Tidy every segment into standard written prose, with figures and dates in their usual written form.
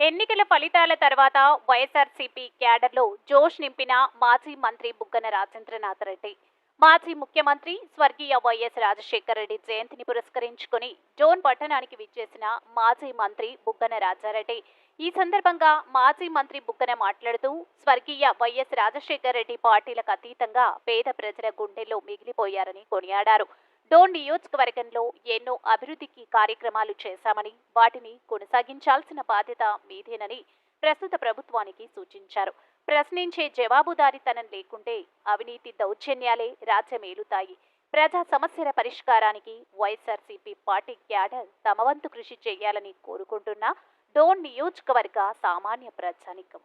ఎన్నికల ఫలితాల తర్వాత వైఎస్ఆర్సీపీ క్యాడర్లో జోష్ నింపిన మాజీ మంత్రి బుగ్గన రాజేంద్రనాథ్ రెడ్డి. మాజీ ముఖ్యమంత్రి స్వర్గీయ వైఎస్ రాజశేఖర రెడ్డి జయంతిని పురస్కరించుకుని జోన్ పట్టణానికి విచ్చేసిన మాజీ మంత్రి బుగ్గన రాజారెడ్డి. ఈ సందర్భంగా మాజీ మంత్రి బుగ్గన మాట్లాడుతూ స్వర్గీయ వైఎస్ రాజశేఖర రెడ్డి పార్టీలకు అతీతంగా పేద ప్రజల గుండెల్లో మిగిలిపోయారని కొనియాడారు. డోన్ నియోజకవర్గంలో ఎన్నో అభివృద్ధికి కార్యక్రమాలు చేశామని, వాటిని కొనసాగించాల్సిన బాధ్యత మీదేనని ప్రస్తుత ప్రభుత్వానికి సూచించారు. ప్రశ్నించే జవాబుదారీతనం లేకుంటే అవినీతి దౌర్జన్యాలే రాజ్యమేలుతాయి. ప్రజా సమస్యల పరిష్కారానికి వైఎస్ఆర్సీపీ పార్టీ క్యాడర్ తమ వంతు కృషి చేయాలని కోరుకుంటున్న డోన్ నియోజకవర్గ సామాన్య ప్రజానికం.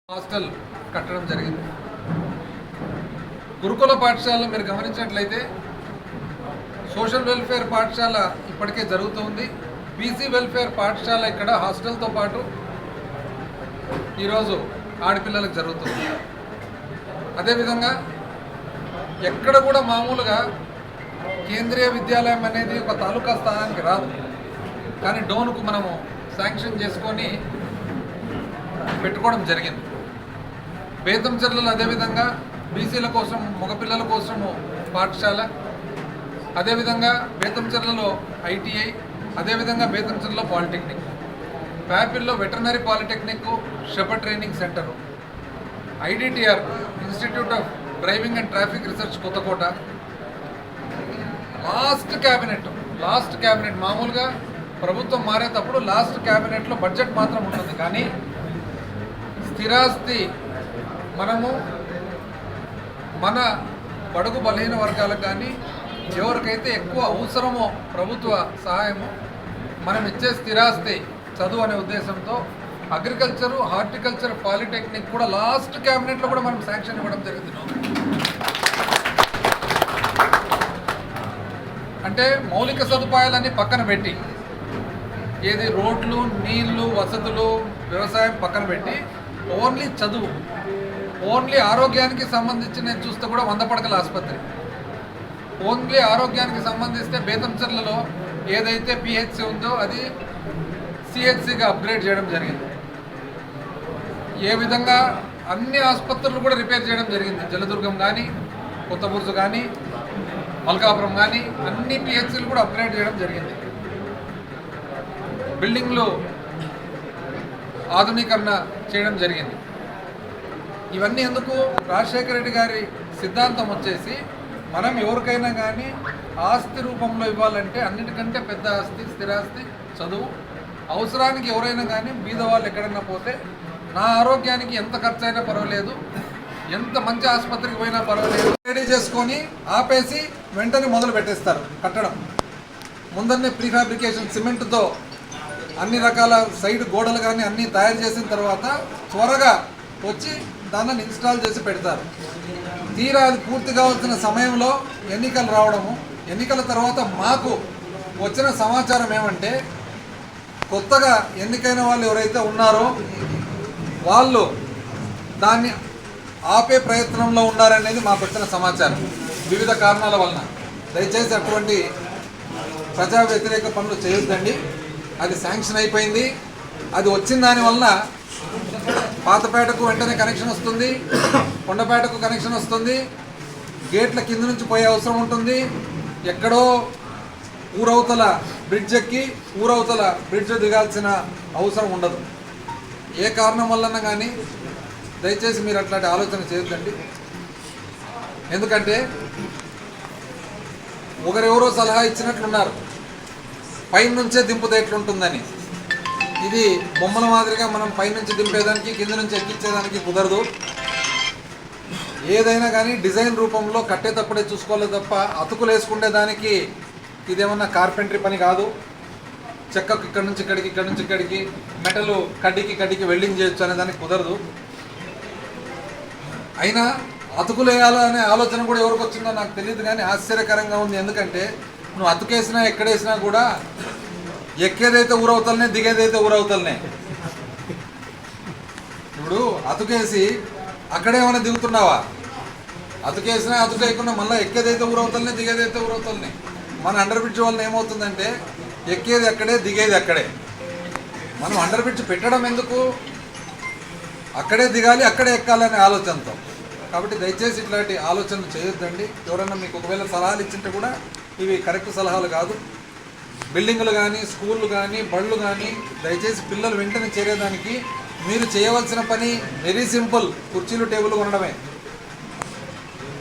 హాస్టల్ కట్టడం జరిగింది. గురుకుల పాఠశాల మీరు గమనించినట్లయితే సోషల్ వెల్ఫేర్ పాఠశాల ఇప్పటికే జరుగుతుంది. బీసీ వెల్ఫేర్ పాఠశాల ఇక్కడ హాస్టల్తో పాటు ఈరోజు ఆడపిల్లలకు జరుగుతుంది. అదేవిధంగా ఎక్కడ కూడా మామూలుగా కేంద్రీయ విద్యాలయం అనేది ఒక తాలూకా స్థానానికి రాదు, కానీ డోన్కు మనము శాంక్షన్ చేసుకొని పెట్టుకోవడం జరిగింది. బేతంచెర్లలో అదేవిధంగా బీసీల కోసం మగపిల్లల కోసము పాఠశాల, అదేవిధంగా బేతంచెర్లలో ఐటీఐ, అదేవిధంగా బేతంచెర్లలో పాలిటెక్నిక్, ప్యాపిల్లో veterinary polytechnic, shepherd training centre, IDTR institute of driving and traffic research Kothakota. Last cabinet మామూలుగా ప్రభుత్వం మారేటప్పుడు లాస్ట్ క్యాబినెట్లో బడ్జెట్ మాత్రం ఉంటుంది, కానీ స్థిరాస్తి మనము మన బడుగు బలహీన వర్గాలకు కానీ ఎవరికైతే ఎక్కువ అవసరమో ప్రభుత్వ సహాయము మనం ఇచ్చే స్థిరాస్తి చదువు అనే ఉద్దేశంతో అగ్రికల్చరు, హార్టికల్చర్, పాలిటెక్నిక్ కూడా లాస్ట్ క్యాబినెట్లో కూడా మనం శాంక్షన్ ఇవ్వడం జరిగింది. అంటే మౌలిక సదుపాయాలన్నీ పక్కన పెట్టి, ఏది రోడ్లు, నీళ్లు, వసతులు, వ్యవసాయం పక్కన పెట్టి ఓన్లీ చదువు, ఓన్లీ ఆరోగ్యానికి సంబంధించిన చూస్తే కూడా 100 పడకల ఆసుపత్రి, ఓన్లీ ఆరోగ్యానికి సంబంధిస్తే బేతంచెర్లలో ఏదైతే పిహెచ్సి ఉందో అది సిహెచ్సిగా అప్గ్రేడ్ చేయడం జరిగింది. ఏ విధంగా అన్ని ఆసుపత్రులు కూడా రిపేర్ చేయడం జరిగింది. జలదుర్గం కానీ, కొత్తబుర్జు కానీ, మల్కాపురం కానీ అన్ని పిహెచ్సిలు కూడా అప్గ్రేడ్ చేయడం జరిగింది. బిల్డింగ్లు ఆధునీకరణ చేయడం జరిగింది. ఇవన్నీ ఎందుకు? రాజశేఖర రెడ్డి గారి సిద్ధాంతం వచ్చేసి మనం ఎవరికైనా కానీ ఆస్తి రూపంలో ఇవ్వాలంటే అన్నిటికంటే పెద్ద ఆస్తి స్థిరాస్తి చదువు. అవసరానికి ఎవరైనా కానీ బీద వాళ్ళు ఎక్కడైనా పోతే నా ఆరోగ్యానికి ఎంత ఖర్చు అయినా పర్వాలేదు, ఎంత మంచి ఆసుపత్రికి పోయినా పర్వాలేదు, రెడీ చేసుకొని ఆపేసి వెంటనే మొదలు పెట్టేస్తారు కట్టడం. ముందరనే ప్రీఫాబ్రికేషన్ సిమెంట్తో అన్ని రకాల సైడ్ గోడలు కానీ అన్నీ తయారు చేసిన తర్వాత త్వరగా వచ్చి దాన్ని ఇన్స్టాల్ చేసి పెడతారు. తీరా అది పూర్తి కావాల్సిన సమయంలో ఎన్నికలు రావడము, ఎన్నికల తర్వాత మాకు వచ్చిన సమాచారం ఏమంటే కొత్తగా ఎన్నికైన వాళ్ళు ఎవరైతే ఉన్నారో వాళ్ళు దాన్ని ఆపే ప్రయత్నంలో ఉన్నారనేది మాకు వచ్చిన సమాచారం. వివిధ కారణాల వలన దయచేసి అటువంటి ప్రజా వ్యతిరేక పనులు చేయొద్దండి. అది శాంక్షన్ అయిపోయింది. అది వచ్చిన దానివల్ల పాతపేటకు వెంటనే కనెక్షన్ వస్తుంది, కొండపేటకు కనెక్షన్ వస్తుంది, గేట్ల కింద నుంచి పోయే అవసరం ఉంటుంది. ఎక్కడో ఊరవతల బ్రిడ్జ్ ఎక్కి ఊరవతల బ్రిడ్జ్ దిగాల్సిన అవసరం ఉండదు. ఏ కారణం వలన కానీ దయచేసి మీరు అట్లాంటి ఆలోచన చేయొద్దండి. ఎందుకంటే ఒకరెవరో సలహా ఇచ్చినట్లున్నారు, పైన నుంచే దింపుతే ఎట్లుంటుందని. ఇది బొమ్మల మాదిరిగా మనం పైనుంచి దింపేదానికి కింద నుంచి ఎక్కించేదానికి కుదరదు. ఏదైనా కానీ డిజైన్ రూపంలో కట్టేటప్పుడే చూసుకోవాలి తప్ప అతుకులు వేసుకునే దానికి ఇదేమన్నా కార్పెంటరీ పని కాదు. చెక్కకు ఇక్కడ నుంచి ఇక్కడికి, ఇక్కడ నుంచి ఇక్కడికి, మెటలు కడ్డీకి వెల్డింగ్ చేయొచ్చు అనే దానికి కుదరదు. అయినా అతుకులు వేయాలనే ఆలోచన కూడా ఎవరికి వచ్చిందో నాకు తెలియదు, కానీ ఆశ్చర్యకరంగా ఉంది. ఎందుకంటే నువ్వు అతుకేసినా ఎక్కడేసినా కూడా ఎక్కేదైతే ఊరవుతలనే, దిగేదైతే ఊరవుతలనే. ఇప్పుడు అతుకేసి అక్కడేమైనా దిగుతున్నావా? అతుకేసినా అతుకేయకుండా మళ్ళీ ఎక్కేదైతే ఊరవుతలనే, దిగేదైతే ఊరవుతలనే. మన అండర్ బ్రిడ్జ్ వల్ల ఏమవుతుందంటే ఎక్కేది అక్కడే, దిగేది అక్కడే. మనం అండర్ బ్రిడ్జ్ పెట్టడం ఎందుకు? అక్కడే దిగాలి, అక్కడే ఎక్కాలనే ఆలోచనతో. కాబట్టి దయచేసి ఇట్లాంటి ఆలోచనలు చేయొద్దండి. ఎవరన్నా మీకు ఒకవేళ సలహాలు ఇచ్చింటే కూడా ఇవి కరెక్ట్ సలహాలు కాదు. బిల్డింగులు కానీ, స్కూళ్ళు కానీ, బళ్ళు కానీ దయచేసి పిల్లలు వెంటనే చేరేదానికి మీరు చేయవలసిన పని వెరీ సింపుల్, కుర్చీలు టేబుల్ కొనడమే.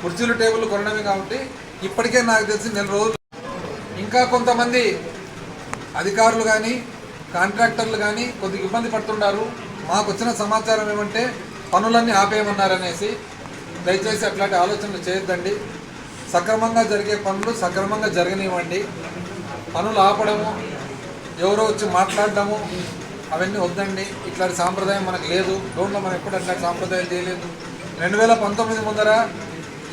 కుర్చీలు టేబుల్ కొనడమే. కాబట్టి ఇప్పటికే నాకు తెలిసి 4 రోజులు ఇంకా కొంతమంది అధికారులు కానీ కాంట్రాక్టర్లు కానీ కొద్దిగా ఇబ్బంది పడుతున్నారు. మాకు వచ్చిన సమాచారం ఏమంటే పనులన్నీ ఆపేయమన్నారనేసి. దయచేసి అట్లాంటి ఆలోచనలు చేయొద్దండి. సక్రమంగా జరిగే పనులు సక్రమంగా జరగనివ్వండి. పనులు ఆపడము, ఎవరో వచ్చి మాట్లాడడము అవన్నీ వద్దండి. ఇట్లాంటి సాంప్రదాయం మనకు లేదు. రోడ్లో మనం ఎప్పుడు అట్లాంటి సాంప్రదాయం చేయలేదు. 2019 ముందర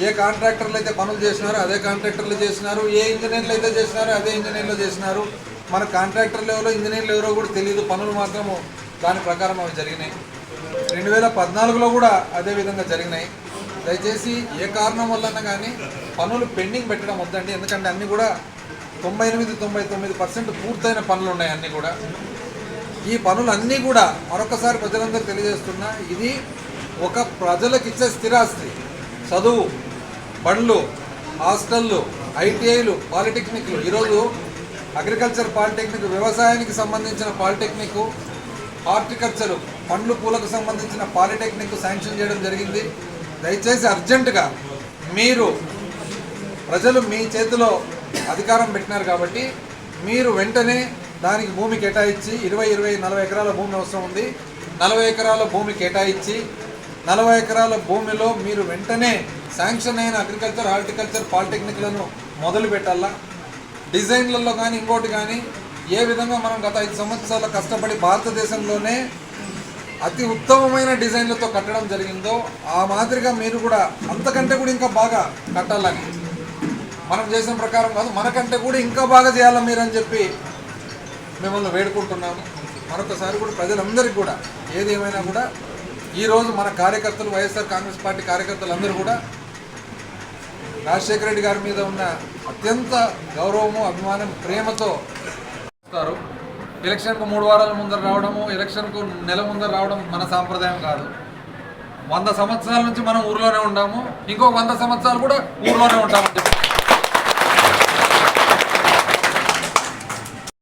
ఏ కాంట్రాక్టర్లు అయితే పనులు చేసినారో అదే కాంట్రాక్టర్లు చేసినారు, ఏ ఇంజనీర్లు అయితే చేసినారో అదే ఇంజనీర్లు చేసినారు. మన కాంట్రాక్టర్లు ఎవరో ఇంజనీర్లు ఎవరో కూడా తెలియదు. పనులు మాత్రము దాని ప్రకారం అవి జరిగినాయి. 2014లో కూడా అదే విధంగా జరిగినాయి. దయచేసి ఏ కారణం వల్లన్నా కానీ పనులు పెండింగ్ పెట్టడం వద్దండి. ఎందుకంటే అన్నీ కూడా 98-99% పూర్తయిన పనులు ఉన్నాయి అన్నీ కూడా. ఈ పనులన్నీ కూడా మరొకసారి ప్రజలందరూ తెలియజేస్తున్నా, ఇది ఒక ప్రజలకు ఇచ్చే స్థిరాస్తి. చదువు, బండ్లు, హాస్టళ్ళు, ఐటీఐలు, పాలిటెక్నిక్లు. ఈరోజు అగ్రికల్చర్ పాలిటెక్నిక్, వ్యవసాయానికి సంబంధించిన పాలిటెక్నిక్, హార్టికల్చరు, పండ్లు పూలకు సంబంధించిన పాలిటెక్నిక్ శాంక్షన్ చేయడం జరిగింది. దయచేసి అర్జెంటుగా మీరు, ప్రజలు మీ చేతిలో అధికారం పెట్టినారు కాబట్టి మీరు వెంటనే దానికి భూమి కేటాయించి 20-40 ఎకరాల భూమి అవసరం ఉంది. 40 ఎకరాల భూమి కేటాయించి 40 ఎకరాల భూమిలో మీరు వెంటనే శాంక్షన్ అయిన అగ్రికల్చర్, హార్టికల్చర్, పాలిటెక్నిక్లను మొదలు పెట్టాలా. డిజైన్లలో కానీ ఇంకోటి కానీ ఏ విధంగా మనం గత 5 సంవత్సరాల కష్టపడి భారతదేశంలోనే అతి ఉత్తమమైన డిజైన్లతో కట్టడం జరిగిందో ఆ మాదిరిగా మీరు కూడా అంతకంటే కూడా ఇంకా బాగా కట్టాలని, మనం చేసిన ప్రకారం కాదు, మనకంటే కూడా ఇంకా బాగా చేయాలని మీరు అని చెప్పి మిమ్మల్ని వేడుకుంటున్నాము. మరొకసారి కూడా ప్రజలందరికీ కూడా ఏది ఏమైనా కూడా ఈరోజు మన కార్యకర్తలు, వైఎస్ఆర్ కాంగ్రెస్ పార్టీ కార్యకర్తలందరూ కూడా రాజశేఖర రెడ్డి గారి మీద ఉన్న అత్యంత గౌరవము, అభిమానం, ప్రేమతో వస్తారు. ఎలక్షన్కు 3 వారాల ముందర రావడము, ఎలక్షన్కు నెల ముందర రావడం మన సాంప్రదాయం కాదు. 100 సంవత్సరాల నుంచి మనం ఊర్లోనే ఉంటాము, ఇంకో 100 సంవత్సరాలు కూడా ఊర్లోనే ఉంటామని చెప్పి